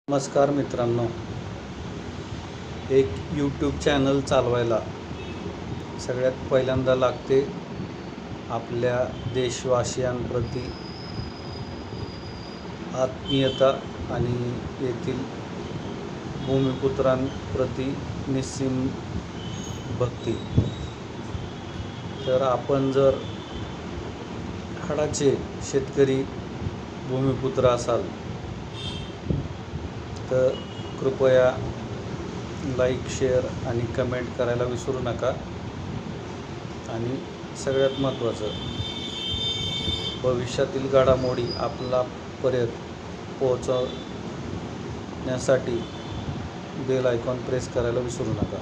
नमस्कार मित्रांनो, एक यूट्यूब चॅनल चालवायला सगळ्यात पहिल्यांदा लागते आपल्या देशवासियांप्रती आत्मीयता आणि येथील भूमिपुत्रांप्रती निस्सीम भक्ती। तर आपण जर हाडाचे शेतकरी भूमिपुत्र असाल तर कृपया लाईक, शेअर आणि कमेंट करायला विसरू नका। आणि सगळ्यात महत्त्वाचं, भविष्यातील घडामोडी आपल्यापर्यंत पोहोचवण्यासाठी बेल आयकॉन प्रेस करायला विसरू नका।